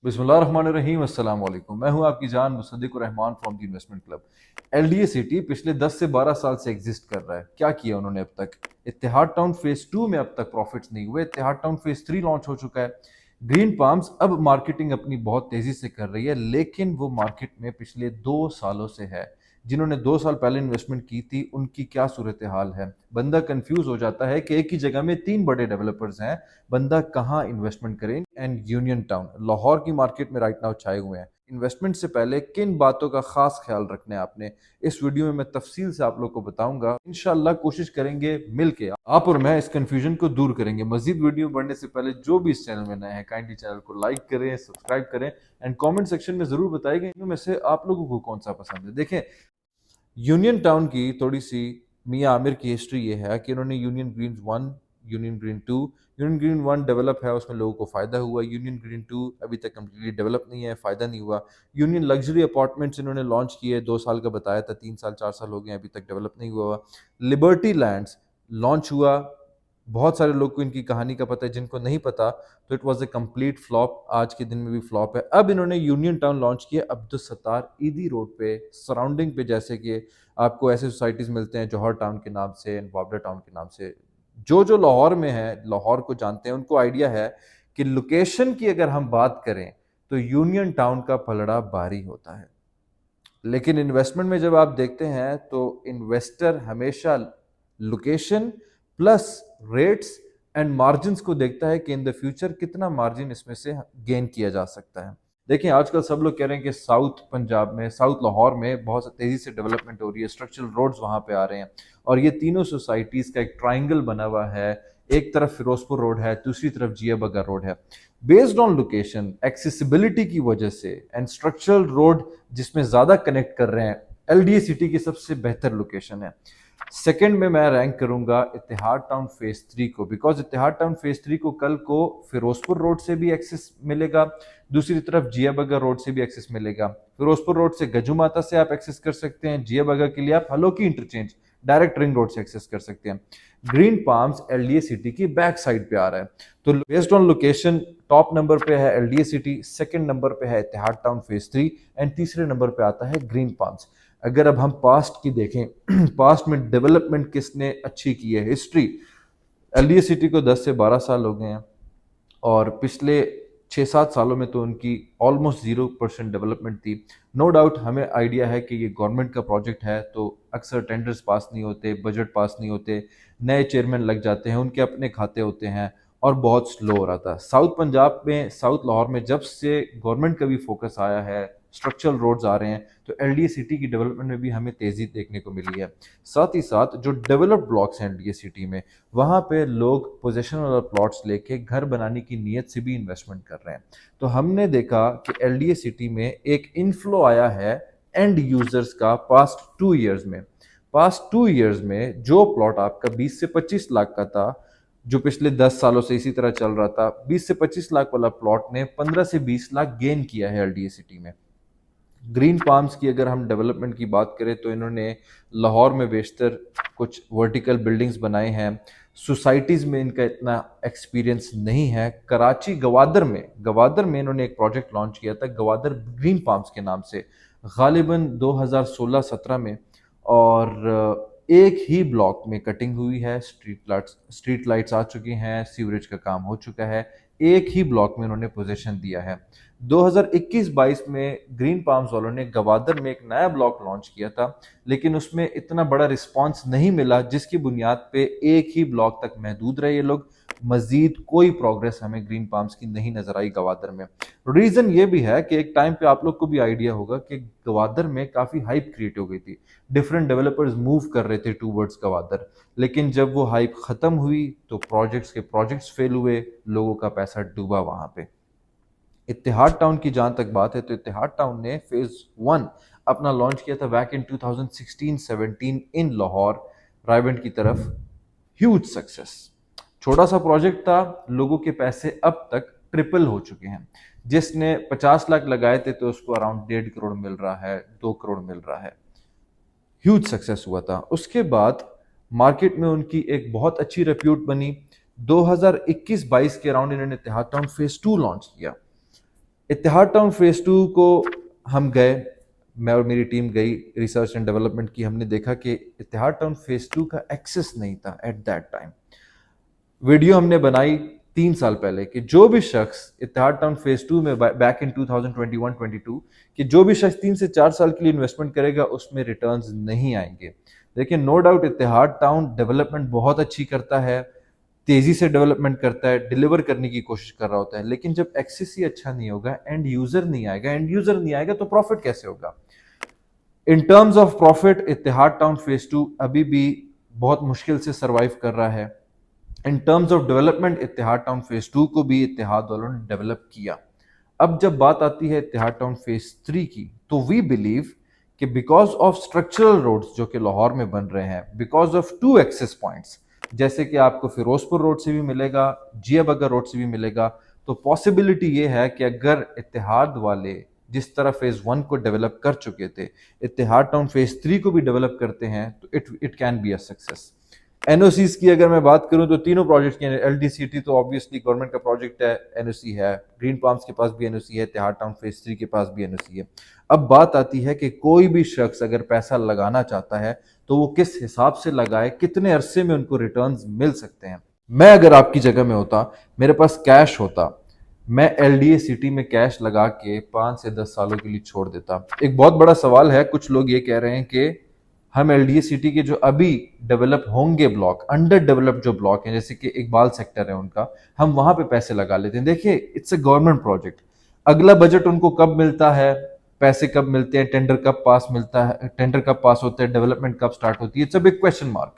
बिस्मिल्लाहिर्रहमानिर्रहीम अस्सलाम वालेकुम। मैं हूं आपकी जान Musaddiqur Rahman from the investment club. LDA city पिछले 10 से 12 साल से एग्जिस्ट कर रहा है। क्या किया उन्होंने अब तक? इत्तेहाद टाउन फेज 2 में अब तक प्रॉफिट्स नहीं हुए। इत्तेहाद टाउन फेज 3 लॉन्च हो चुका है। ग्रीन पाम्स अब मार्केटिंग अपनी बहुत तेजी से कर रही है, लेकिन वो मार्केट में पिछले 2 सालों से है। जिन्होंने 2 साल पहले इन्वेस्टमेंट की थी उनकी क्या सूरत हाल है? बंदा कंफ्यूज हो जाता है कि एक ही जगह में 3 बड़े डेवलपर्स हैं, बंदा कहाँ इन्वेस्टमेंट करे। एंड यूनियन टाउन लाहौर की मार्केट में राइट नाउ छाए हुए हैं। इन्वेस्टमेंट से पहले किन बातों का खास ख्याल रखना है आपने, इस वीडियो में मैं तफसील से आप लोग को बताऊंगा। इंशाल्लाह कोशिश करेंगे मिलके आप और मैं इस कंफ्यूजन को दूर करेंगे। मजीद वीडियो बढ़ने से पहले जो भी इस चैनल में नए हैं काइंडली चैनल को लाइक करें, सब्सक्राइब करें एंड कमेंट सेक्शन में जरूर बताइएगा इनमें में से आप लोगों को कौन सा पसंद है। देखें, यूनियन टाउन की थोड़ी सी मियाँ आमिर की हिस्ट्री ये है कि इन्होंने union green 1, union green 2, union green 1 develop है, उसमें लोगों को फ़ायदा हुआ। यूनियन ग्रीन 2 अभी तक कम्प्लीटली डेवलप नहीं है, फ़ायदा नहीं हुआ। यूनियन लग्जरी अपार्टमेंट्स इन्होंने लॉन्च किए, 2 साल का बताया था, 3 साल 4 साल हो गए, अभी तक डेवलप नहीं हुआ। लिबर्टी लैंड्स लॉन्च हुआ, बहुत सारे लोग को इनकी कहानी का पता है, जिनको नहीं पता तो it was a complete flop, आज के दिन में भी फ्लॉप है। अब इन्होंने यूनियन टाउन लॉन्च किया अब्दुल सत्तार ईदी रोड पे, सराउंडिंग पे, जैसे कि आपको ऐसे सोसाइटीज़ मिलते हैं जौहर टाउन के नाम से, वाबडा टाउन के नाम से। जो जो लाहौर में है, लाहौर को जानते हैं, उनको आइडिया है कि लोकेशन की अगर हम बात करें तो यूनियन टाउन का पलड़ा भारी होता है। लेकिन इन्वेस्टमेंट में जब आप देखते हैं तो इन्वेस्टर हमेशा location plus rates and margins को देखता है कि इन द फ्यूचर कितना मार्जिन इसमें से गेन किया जा सकता है। देखिए, आजकल सब लोग कह रहे हैं कि साउथ पंजाब में, साउथ लाहौर में बहुत तेजी से डेवलपमेंट हो रही है, स्ट्रक्चरल रोड्स वहां पे आ रहे हैं और ये तीनों सोसाइटीज का एक ट्राइंगल बना हुआ है। एक तरफ फिरोजपुर रोड है, दूसरी तरफ जिया बगर रोड है। बेस्ड ऑन लोकेशन, एक्सेसिबिलिटी की वजह से एंड स्ट्रक्चरल रोड जिसमें ज्यादा कनेक्ट कर रहे हैं, एलडीए सिटी की सबसे बेहतर लोकेशन है। सेकंड में मैं रैंक करूंगा इत्तेहाद टाउन फेज 3 को, बिकॉज इत्तेहाद टाउन फेज 3 को कल को फिरोजपुर रोड से भी एक्सेस मिलेगा, दूसरी तरफ जिया बगर रोड से भी एक्सेस मिलेगा। फिरोजपुर रोड से गजू माता से आप एक्सेस कर सकते हैं, जिया बगर के लिए आप हलोकी इंटरचेंज डायरेक्ट रिंग रोड से एक्सेस कर सकते हैं। ग्रीन पाम्स एलडीए सिटी की बैक साइड पे आ रहा है, तो based on location top number पे है एलडीए सिटी, सेकंड नंबर पे है इत्तेहाद टाउन फेज 3 एंड तीसरे नंबर पे आता है ग्रीन पाम्स। अगर अब हम पास्ट की देखें पास्ट में डेवलपमेंट किसने अच्छी की है, हिस्ट्री, एलडीए सिटी को 10 से 12 साल हो गए हैं और पिछले 6-7 सालों में तो उनकी ऑलमोस्ट 0% डेवलपमेंट थी। नो डाउट हमें आइडिया है कि ये गवर्नमेंट का प्रोजेक्ट है तो अक्सर टेंडर्स पास नहीं होते, बजट पास नहीं होते, नए चेयरमैन लग जाते हैं, उनके अपने खाते होते हैं और बहुत स्लो हो रहा था। साउथ पंजाब में, साउथ लाहौर में जब से गवर्नमेंट का भी फोकस आया है, स्ट्रक्चरल रोड्स आ रहे हैं, तो एलडीए सिटी की डेवलपमेंट में भी हमें तेजी देखने को मिली है। साथ ही साथ जो डेवलप्ड ब्लॉक्स हैं एलडीए सिटी में, वहाँ पे लोग पोजेशन वाला प्लॉट्स लेके घर बनाने की नीयत से भी इन्वेस्टमेंट कर रहे हैं। तो हमने देखा कि एलडीए सिटी में एक इनफ्लो आया है एंड यूजर्स का पास्ट 2 इयर्स में जो प्लॉट आपका 20 से 25 लाख का था, जो पिछले 10 सालों से इसी तरह चल रहा था, 20 से 25 लाख वाला प्लॉट ने 15 से 20 लाख गेन किया है एलडीए सिटी में। ग्रीन पाम्स की अगर हम डेवलपमेंट की बात करें तो इन्होंने लाहौर में बेशतर कुछ वर्टिकल बिल्डिंग्स बनाए हैं, सोसाइटीज़ में इनका इतना एक्सपीरियंस नहीं है। कराची गवादर में इन्होंने एक प्रोजेक्ट लॉन्च किया था, गवादर ग्रीन पाम्स के नाम से, गालिबन 2016-17 में, और एक ही ब्लॉक में कटिंग हुई है, स्ट्रीट लाइट्स आ चुकी हैं, सीवरेज का काम हो चुका है, एक ही ब्लॉक में उन्होंने पोजीशन दिया है। 2021-22 में ग्रीन पाम्स वालों ने गवादर में एक नया ब्लॉक लॉन्च किया था, लेकिन उसमें इतना बड़ा रिस्पांस नहीं मिला, जिसकी बुनियाद पे एक ही ब्लॉक तक महदूद रहे ये लोग। मजीद कोई प्रोग्रेस हमें ग्रीन पाम्स की नहीं नजर आई गवादर में। रीजन ये भी है कि एक टाइम पे आप लोग को भी आइडिया होगा कि गवादर में काफी हाइप क्रिएट हो गई थी, डिफरेंट डेवलपर्स मूव कर रहे थे टूवर्ड्स गवादर, लेकिन जब वो हाइप खत्म हुई तो प्रोजेक्ट्स फेल हुए, लोगों का पैसा डूबा वहां पे। इत्तेहाद टाउन की जहां तक बात है तो इत्तेहाद टाउन ने फेज 1 अपना लॉन्च किया था बैक इन 2016-17 इन लाहौर रायवेंड की तरफ। ह्यूज सक्सेस, छोटा सा प्रोजेक्ट था, लोगों के पैसे अब तक ट्रिपल हो चुके हैं। जिसने 50 लाख लगाए थे तो उसको अराउंड 1.5 करोड़ मिल रहा है, 2 करोड़ मिल रहा है। ह्यूज सक्सेस हुआ था। उसके बाद मार्केट में उनकी एक बहुत अच्छी रेप्यूट बनी। 2021-22 के अराउंड इन्होंने इत्तेहाद टाउन फेज 2 लॉन्च किया। इत्तेहाद टाउन फेज 2 को हम गए, मैं और मेरी टीम गई रिसर्च एंड डेवलपमेंट की। हमने देखा कि इत्तेहाद टाउन फेज 2 का एक्सेस नहीं था एट दैट टाइम। वीडियो हमने बनाई 3 साल पहले कि जो भी शख्स इत्तेहाद टाउन फेज 2 में बैक इन 2021-22 कि जो भी शख्स 3 से 4 साल के लिए इन्वेस्टमेंट करेगा उसमें रिटर्न्स नहीं आएंगे। लेकिन नो डाउट इत्तेहाद टाउन डेवलपमेंट बहुत अच्छी करता है, तेजी से डेवलपमेंट करता है, डिलीवर करने की कोशिश कर रहा होता है। लेकिन जब एक्सेस ही अच्छा नहीं होगा, एंड यूजर नहीं आएगा, एंड यूजर नहीं आएगा तो प्रॉफिट कैसे होगा? In terms of profit Ittehad town phase 2 अभी भी बहुत मुश्किल से सरवाइव कर रहा है। In terms of development Ittehad town phase 2 को भी इत्तेहाद वालों ने डेवलप किया। अब जब बात आती है इत्तेहाद टाउन फेज 3 की, तो वी बिलीव कि बिकॉज ऑफ स्ट्रक्चरल रोड्स जो कि लाहौर में बन रहे हैं, बिकॉज ऑफ 2 एक्सेस पॉइंट्स, जैसे कि आपको फिरोजपुर रोड से भी मिलेगा, जिया बगर रोड से भी मिलेगा, तो पॉसिबिलिटी ये है कि अगर इत्तेहाद वाले जिस तरह फेज 1 को डेवलप कर चुके थे, इत्तेहाद टाउन फेज 3 को भी डेवलप करते हैं तो it can be a success. NOCs की अगर मैं बात करूं तो तीनों प्रोजेक्ट की, एलडीसीटी तो ऑब्वियसली गवर्नमेंट का प्रोजेक्ट है, एनओसी है, ग्रीन पाम्स के पास भी एनओसी है, इत्तेहाद टाउन फेज 3 के पास भी एनओसी है। अब बात आती है कि कोई भी शख्स अगर पैसा लगाना चाहता है तो वो किस हिसाब से लगाए, कितने अरसे में उनको रिटर्न्स मिल सकते हैं। मैं अगर आपकी जगह में होता, मेरे पास कैश होता, मैं एलडीए सिटी में कैश लगा के 5 से 10 सालों के लिए छोड़ देता। एक बहुत बड़ा सवाल है, कुछ लोग ये कह रहे हैं कि हम एलडीए सिटी के जो अभी डेवलप होंगे ब्लॉक, अंडर डेवलप्ड जो ब्लॉक हैं, जैसे कि इकबाल सेक्टर है उनका, हम वहां पे पैसे लगा लेते हैं। देखिए, इट्स अ गवर्नमेंट प्रोजेक्ट, अगला बजट उनको कब मिलता है, पैसे कब मिलते हैं, टेंडर कब पास मिलता है, टेंडर कब पास होता है, डेवलपमेंट कब स्टार्ट होती है, it's a big question mark.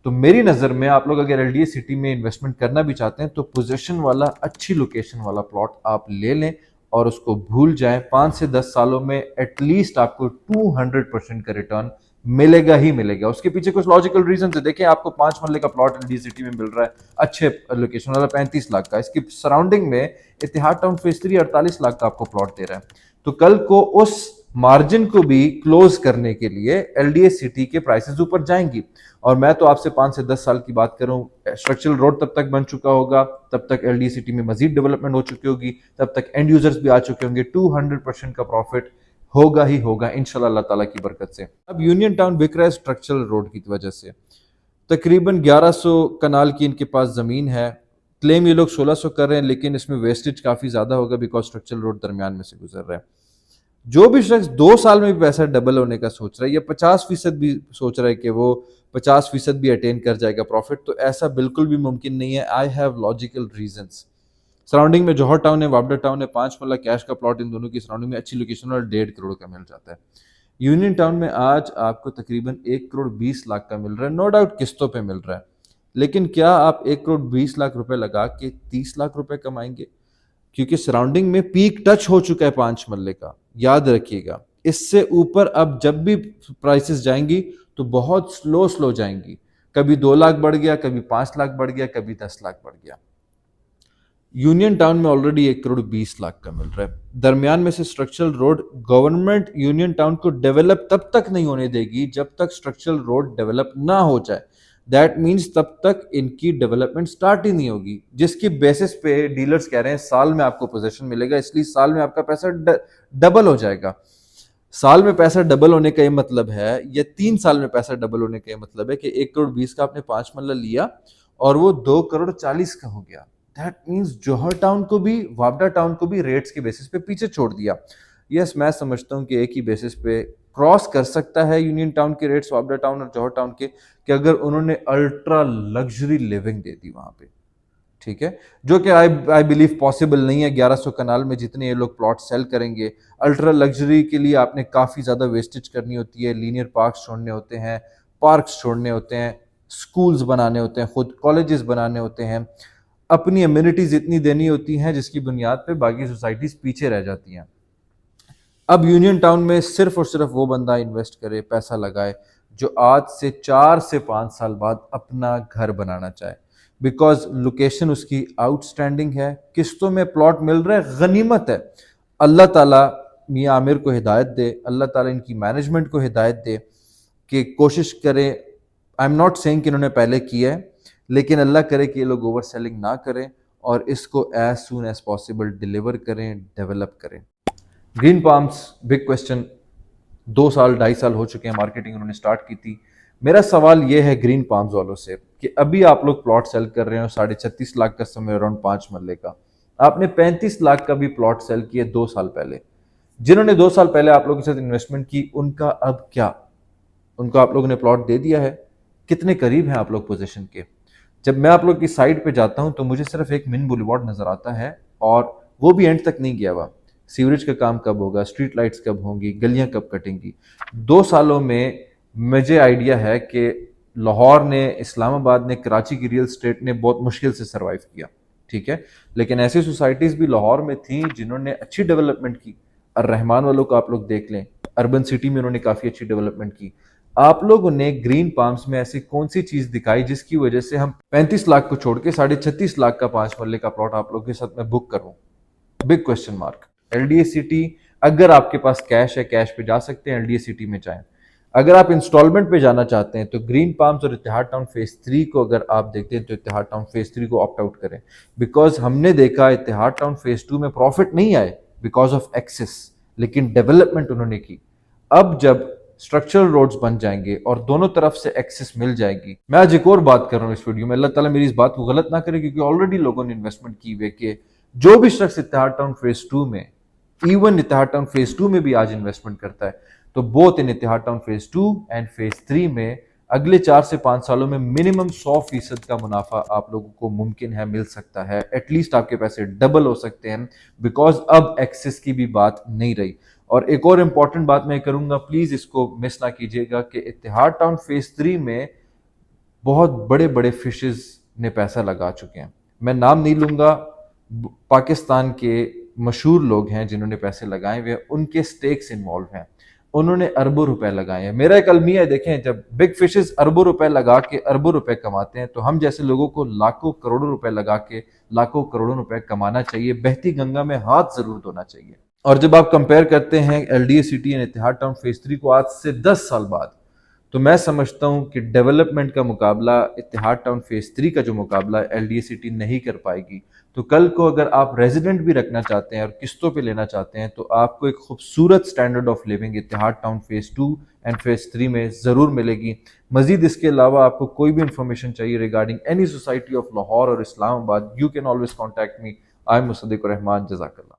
तो मेरी नजर में आप लोग अगर एलडीए सिटी में इन्वेस्टमेंट करना भी चाहते हैं तो पोजीशन वाला, अच्छी लोकेशन वाला प्लॉट आप ले लें और उसको भूल जाएं। 5 से 10 सालों में एटलीस्ट आपको 200% का रिटर्न मिलेगा ही मिलेगा। उसके पीछे कुछ लॉजिकल रीजन है। देखिए, आपको 5 मरले का प्लॉट एलडीए सिटी में मिल रहा है, अच्छे लोकेशन वाला, 35 लाख का। इसकी सराउंडिंग में इत्तेहाद टाउन फेज 3 48 लाख का आपको प्लॉट दे रहा है। तो कल को उस मार्जिन को भी क्लोज करने के लिए एलडीए सिटी के प्राइसेस ऊपर जाएंगी। और मैं तो आपसे 5 से 10 साल की बात करूं, स्ट्रक्चरल रोड तब तक बन चुका होगा, तब तक एलडीए सिटी में मजीद डेवलपमेंट हो चुकी होगी, तब तक एंड यूजर्स भी आ चुके होंगे। 200% का प्रॉफिट होगा ही होगा इंशाल्लाह अल्लाह ताला की बरकत से। अब यूनियन टाउन बिक रहा है स्ट्रक्चरल रोड की वजह से। तकरीबन 1100 कनाल की इनके पास ज़मीन है। क्लेम ये लोग 1600 कर रहे हैं, लेकिन इसमें वेस्टेज काफ़ी ज़्यादा होगा बिकॉज स्ट्रक्चरल रोड दरमियान में से गुजर रहा है। जो भी शख्स 2 साल में भी पैसा डबल होने का सोच रहा है, या 50% भी सोच रहा है कि वो 50% भी अटेन कर जाएगा प्रॉफिट, तो ऐसा बिल्कुल भी मुमकिन नहीं है। I have logical reasons. Surrounding में जौहर टाउन है, वापडा टाउन है, 5 मरला कैश का प्लॉट इन दोनों की सराउंडिंग में अच्छी लोकेशन और 1.5 करोड़ का मिल जाता है। यूनियन टाउन में आज आपको तकरीबन 1 करोड़ 20 लाख का मिल रहा है, नो डाउट किस्तों पे मिल रहा है। लेकिन क्या आप 1 करोड़ 20 लाख रुपए लगा के 30 लाख रुपए कमाएंगे? क्योंकि सराउंडिंग में पीक टच हो चुका है 5 मरले का, याद रखिएगा। इससे ऊपर अब जब भी प्राइसेस जाएंगी तो बहुत स्लो स्लो जाएंगी। कभी 2 लाख बढ़ गया, कभी 5 लाख बढ़ गया, कभी 10 लाख बढ़ गया। यूनियन टाउन में ऑलरेडी 1 करोड़ 20 लाख का मिल रहा है। दरमियान में से structural road, government union town को डेवलप तब तक नहीं होने देगी जब तक स्ट्रक्चरल रोड डेवलप ना हो जाए। दैट मीन्स तब तक इनकी डेवलपमेंट स्टार्ट ही नहीं होगी, जिसकी बेसिस पे डीलर्स कह रहे हैं साल में आपको पोजीशन मिलेगा, इसलिए साल में आपका पैसा डबल हो जाएगा। साल में पैसा डबल होने का ये मतलब है, या 3 साल में पैसा डबल होने का ये मतलब है कि 1 करोड़ 20 का आपने 5 मरला लिया और वो 2 करोड़ 40 का हो गया। दैट मीन्स जौहर टाउन को भी, वापडा टाउन को भी रेट्स के बेसिस पे पीछे छोड़ दिया। यस, मैं समझता हूँ कि एक ही बेसिस पे क्रॉस कर सकता है यूनियन टाउन के रेट्स वापडा टाउन और जौहर टाउन के, कि अगर उन्होंने अल्ट्रा लग्जरी लिविंग दे दी वहां पे, ठीक है, जो कि आई बिलीव पॉसिबल नहीं है। 1100 कनाल में जितने ये लोग प्लॉट सेल करेंगे, अल्ट्रा लग्जरी के लिए आपने काफ़ी ज़्यादा वेस्टेज करनी होती है, लीनियर पार्क्स छोड़ने होते हैं, पार्क्स छोड़ने होते हैं, स्कूल्स बनाने होते हैं, खुद कॉलेजेस बनाने होते हैं, अपनी अम्यूनिटीज़ इतनी देनी होती हैं जिसकी बुनियाद पे बाकी सोसाइटीज़ पीछे रह जाती हैं। अब यूनियन टाउन में सिर्फ और सिर्फ वो बंदा इन्वेस्ट करे, पैसा लगाए, जो आज से 4 से 5 साल बाद अपना घर बनाना चाहे, बिकॉज लोकेशन उसकी आउटस्टैंडिंग है, किस्तों में प्लॉट मिल रहा है, गनीमत है। अल्लाह ताला मियाँ आमिर को हिदायत दे, अल्लाह ताला इनकी मैनेजमेंट को हिदायत दे कि कोशिश करें। आई एम नॉट सेइंग कि इन्होंने पहले किया है, लेकिन अल्लाह करे कि ये लोग ओवर सेलिंग ना करें और इसको as soon as possible deliver करें, डेवलप करें। ग्रीन पाम्स बिग क्वेश्चन, 2 साल 2.5 साल हो चुके हैं मार्केटिंग उन्होंने स्टार्ट की थी। मेरा सवाल ये है ग्रीन पाम्स वालों से कि अभी आप लोग प्लॉट सेल कर रहे हो 36.5 लाख का समय, अराउंड 5 मरले का। आपने 35 लाख का भी प्लॉट सेल किया 2 साल पहले। जिन्होंने 2 साल पहले आप लोगों के साथ इन्वेस्टमेंट की, उनका अब क्या? उनको आप लोगों ने प्लॉट दे दिया है? कितने करीब हैं आप लोग पोजीशन के? जब मैं आप लोग की साइड पे जाता हूं तो मुझे सिर्फ एक मिन बुलेवार्ड नजर आता है, और वो भी एंड तक नहीं गया हुआ। सीवरेज का काम कब होगा, स्ट्रीट लाइट्स कब होंगी, गलियां कब कटेंगी? 2 सालों में मुझे आइडिया है कि लाहौर ने, इस्लामाबाद ने, कराची की रियल स्टेट ने बहुत मुश्किल से सर्वाइव किया, ठीक है। लेकिन ऐसी सोसाइटीज भी लाहौर में थी जिन्होंने अच्छी डेवलपमेंट की। और रहमान वालों को आप लोग देख लें, अर्बन सिटी में उन्होंने काफी अच्छी डेवलपमेंट की। आप लोगों ने ग्रीन पाम्स में ऐसी कौन सी चीज दिखाई जिसकी वजह से हम 35 लाख को छोड़ के 36.5 लाख का 5 मरले का प्लॉट आप लोगों के साथ में बुक करूं? Big question mark. LDA city, अगर आपके पास कैश है, कैश पे जा सकते हैं, एलडीए सिटी में जाएं। अगर आप इंस्टॉलमेंट पे जाना चाहते हैं तो ग्रीन पाम्स और इत्तेहाद टाउन फेज 3 को अगर आप देखते हैं तो इत्तेहाद टाउन फेज 3 को ऑप्ट आउट करें। बिकॉज हमने देखा इत्तेहाद टाउन फेज 2 में प्रॉफिट नहीं आए बिकॉज ऑफ एक्सेस, लेकिन डेवलपमेंट उन्होंने की। अब जब स्ट्रक्चरल रोड्स बन जाएंगे और दोनों तरफ से एक्सेस मिल जाएगी। मैं आज एक और बात कर रहा हूं इस वीडियो में, अल्लाह ताला मेरी इस बात को गलत ना करे, क्योंकि ऑलरेडी लोगों ने इन्वेस्टमेंट की हुई कि जो भी शख्स इत्तेहाद टाउन फेज 2 में, इवन इत्तेहाद टाउन फेज 2 में भी आज इन्वेस्टमेंट करता है, तो both in Ittehad town phase 2 and phase 3 में अगले 4 से 5 सालों में मिनिमम 100% का मुनाफा आप लोगों को मुमकिन है, मिल सकता है। एटलीस्ट आपके पैसे डबल हो सकते हैं, बिकॉज अब एक्सेस की भी बात नहीं रही। और एक और इंपॉर्टेंट बात मैं करूंगा, प्लीज इसको मिस ना कीजिएगा, कि इत्तेहाद टाउन फेज 3 में बहुत बड़े बड़े फिशेस ने पैसा लगा चुके हैं। मैं नाम नहीं लूंगा, पाकिस्तान के मशहूर लोग हैं जिन्होंने पैसे लगाए हुए, उनके स्टेक्स इन्वॉल्व हैं, उन्होंने अरबों रुपए लगाए हैं। मेरा एक अलमिया है, देखें, जब बिग फिशेस अरबों रुपए लगा के अरबों रुपए कमाते हैं तो हम जैसे लोगों को लाखों करोड़ों रुपए लगा के लाखों करोड़ों रुपए कमाना चाहिए, बहती गंगा में हाथ जरूर धोना चाहिए। और जब आप कंपेयर करते हैं LDA city and Ittehad town phase 3 को आज से 10 साल बाद, तो मैं समझता हूं कि डेवलपमेंट का मुकाबला इत्तेहाद टाउन फेज 3 का जो मुकाबला एलडीए सिटी नहीं कर पाएगी। तो कल को अगर आप रेजिडेंट भी रखना चाहते हैं और किस्तों पे लेना चाहते हैं तो आपको एक खूबसूरत standard of living Ittehad town phase 2 and phase 3 में ज़रूर मिलेगी। मजीद इसके अलावा आपको कोई भी इंफॉर्मेशन चाहिए regarding any society of Lahore और Islamabad, you can always contact me. I am Musaddiq Rahman. जज़ाकल्लाह।